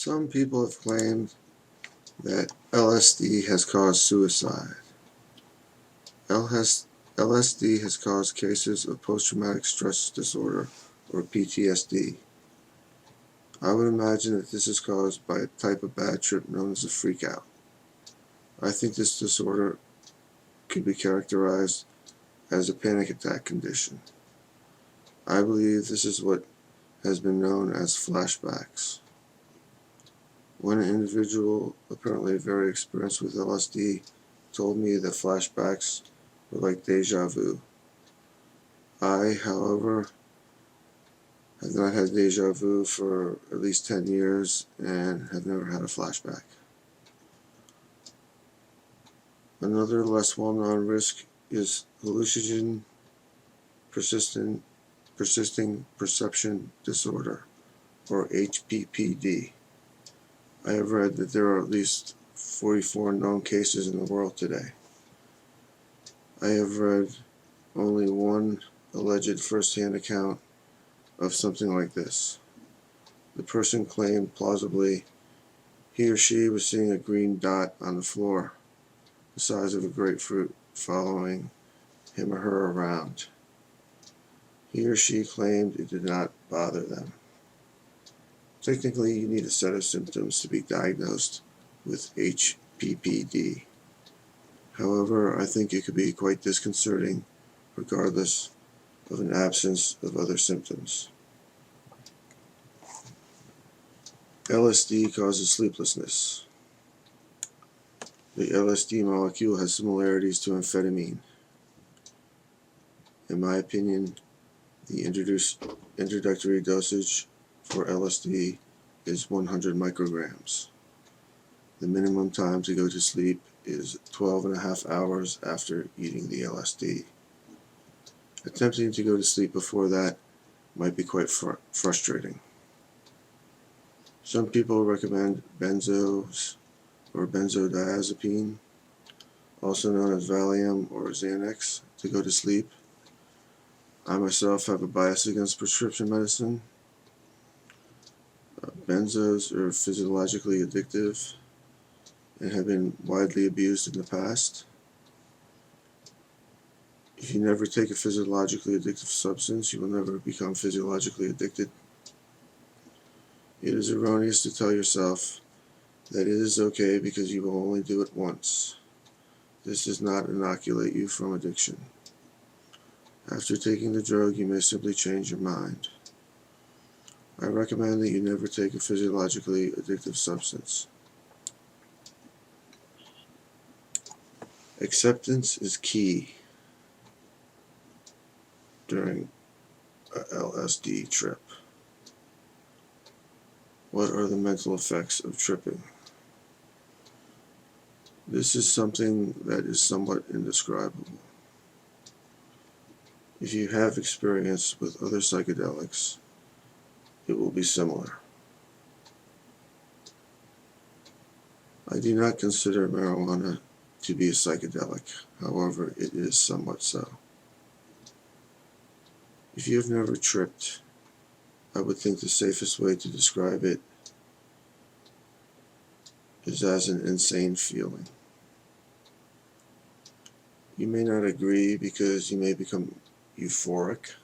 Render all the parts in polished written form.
Some people have claimed that LSD has caused suicide. LSD has caused cases of post-traumatic stress disorder, or PTSD. I would imagine that this is caused by a type of bad trip known as a freakout. I think this disorder could be characterized as a panic attack condition. I believe this is what has been known as flashbacks. One individual, apparently very experienced with LSD, told me that flashbacks were like deja vu. I, however, have not had deja vu for at least 10 years and have never had a flashback. Another less well-known risk is hallucinogen persisting perception disorder, or HPPD. I have read that there are at least 44 known cases in the world today. I have read only one alleged first-hand account of something like this. The person claimed plausibly he or she was seeing a green dot on the floor, the size of a grapefruit, following him or her around. He or she claimed it did not bother them. Technically, you need a set of symptoms to be diagnosed with HPPD. However, I think it could be quite disconcerting regardless of an absence of other symptoms. LSD causes sleeplessness. The LSD molecule has similarities to amphetamine. In my opinion, the introductory dosage for LSD is 100 micrograms. The minimum time to go to sleep is 12 and a half hours after eating the LSD. Attempting to go to sleep before that might be quite frustrating. Some people recommend benzos or benzodiazepine, also known as Valium or Xanax, to go to sleep. I myself have a bias against prescription medicine. Benzos are physiologically addictive and have been widely abused in the past. If you never take a physiologically addictive substance, you will never become physiologically addicted. It is erroneous to tell yourself that it is okay because you will only do it once. This does not inoculate you from addiction. After taking the drug, you may simply change your mind. I recommend that you never take a physiologically addictive substance. Acceptance is key during a LSD trip. What are the mental effects of tripping? This is something that is somewhat indescribable. If you have experience with other psychedelics, it will be similar. I do not consider marijuana to be a psychedelic, however, it is somewhat so. If you have never tripped, I would think the safest way to describe it is as an insane feeling. You may not agree because you may become euphoric,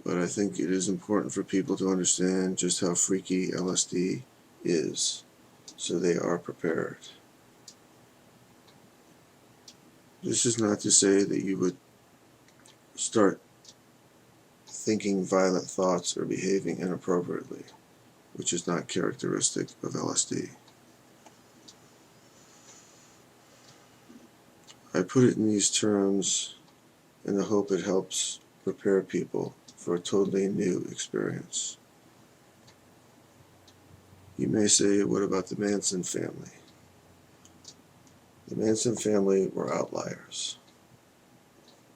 but I think it is important for people to understand just how freaky LSD is, so they are prepared. This is not to say that you would start thinking violent thoughts or behaving inappropriately, which is not characteristic of LSD. I put it in these terms in the hope it helps prepare people for a totally new experience. You may say, what about the Hansen family? The Hansen family were outliers.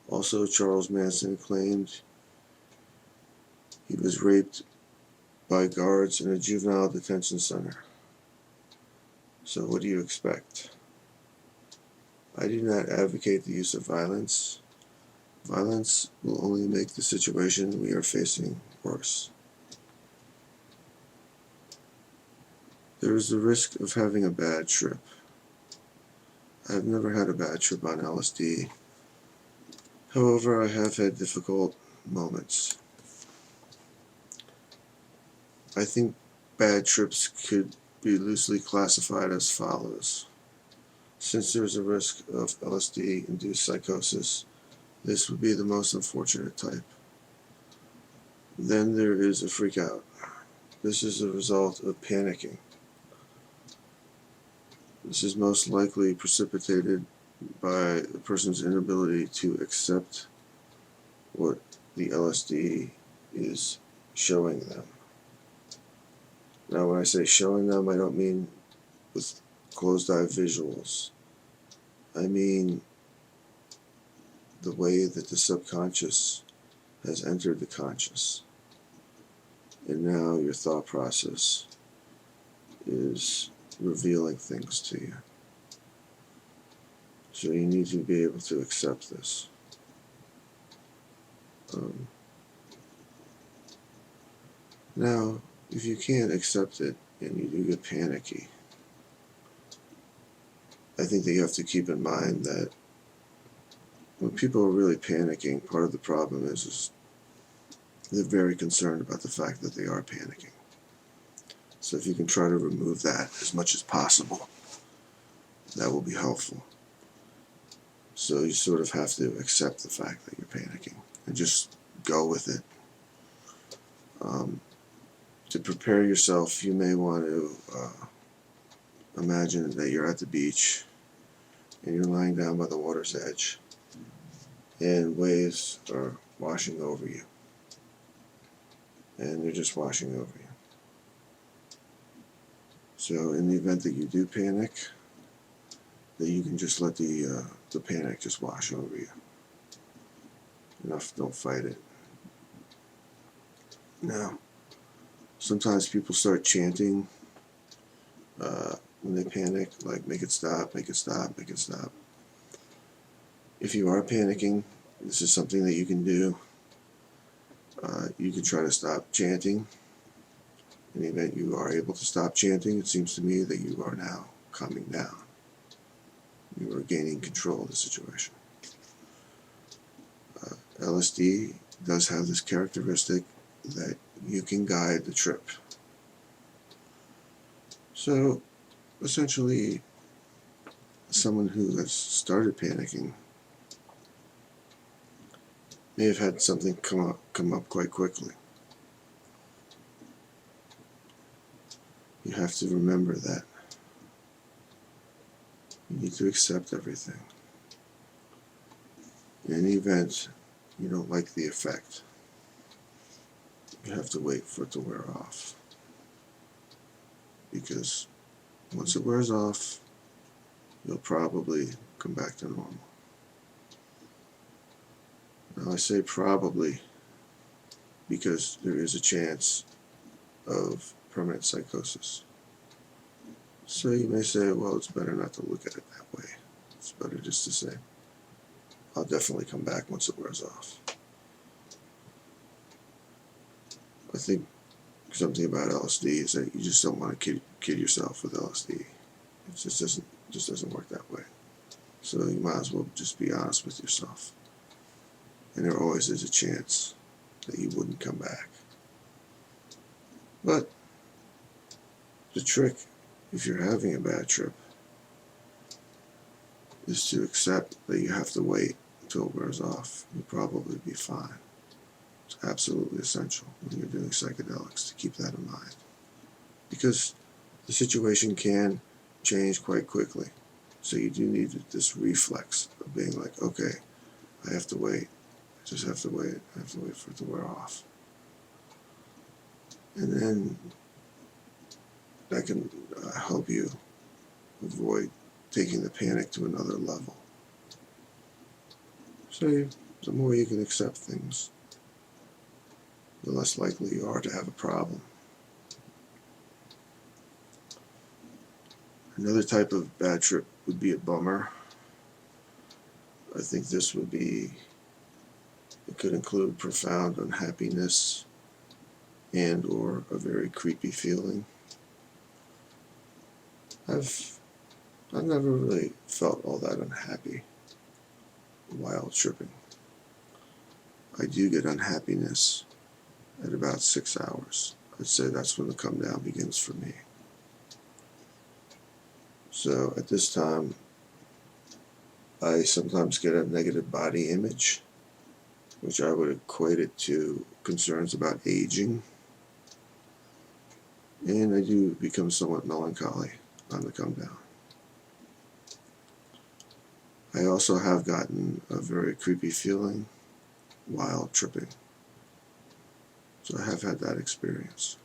Also, Charles Manson claimed he was raped by guards in a juvenile detention center. So what do you expect? I do not advocate the use of violence. Violence will only make the situation we are facing worse. There is the risk of having a bad trip. I've never had a bad trip on LSD. However, I have had difficult moments. I think bad trips could be loosely classified as follows. Since there's a risk of LSD-induced psychosis, this would be the most unfortunate type. Then there is a freak out. This is a result of panicking. This is most likely precipitated by the person's inability to accept what the LSD is showing them. Now, when I say showing them, I don't mean with closed-eye visuals. I mean the way that the subconscious has entered the conscious. And now your thought process is revealing things to you. So you need to be able to accept this. Now, if you can't accept it and you do get panicky, I think that you have to keep in mind that when people are really panicking, part of the problem is they're very concerned about the fact that they are panicking. So if you can try to remove that as much as possible, that will be helpful. So you sort of have to accept the fact that you're panicking and just go with it. To prepare yourself, you may want to imagine that you're at the beach and you're lying down by the water's edge and waves are washing over you. And they're just washing over you. So in the event that you do panic, that you can just let the panic just wash over you. Don't fight it. Now, sometimes people start chanting when they panic, like make it stop, make it stop, make it stop. If you are panicking, this is something that you can do. You can try to stop chanting. In the event you are able to stop chanting, it seems to me that you are now calming down. You are gaining control of the situation. LSD does have this characteristic that you can guide the trip. So, essentially, someone who has started panicking may have had something come up quite quickly. You have to remember that you need to accept everything. In any event, you don't like the effect. You have to wait for it to wear off. Because once it wears off, you'll probably come back to normal. Now I say probably because there is a chance of permanent psychosis. So you may say, well, it's better not to look at it that way. It's better just to say, I'll definitely come back once it wears off. I think something about LSD is that you just don't want to kid yourself with LSD. It just doesn't work that way. So you might as well just be honest with yourself. And there always is a chance that you wouldn't come back. But the trick, if you're having a bad trip, is to accept that you have to wait until it wears off. You'll probably be fine. It's absolutely essential when you're doing psychedelics to keep that in mind. Because the situation can change quite quickly. So you do need this reflex of being like, okay, I have to wait. I just have to wait. I have to wait for it to wear off. And then that can help you avoid taking the panic to another level. So the more you can accept things, the less likely you are to have a problem. Another type of bad trip would be a bummer. I think this would be, it could include profound unhappiness and or a very creepy feeling. I've never really felt all that unhappy while tripping. I do get unhappiness at about 6 hours. I'd say that's when the come down begins for me. So at this time, I sometimes get a negative body image, which I would equate it to concerns about aging. And I do become somewhat melancholy on the come down. I also have gotten a very creepy feeling while tripping. So I have had that experience.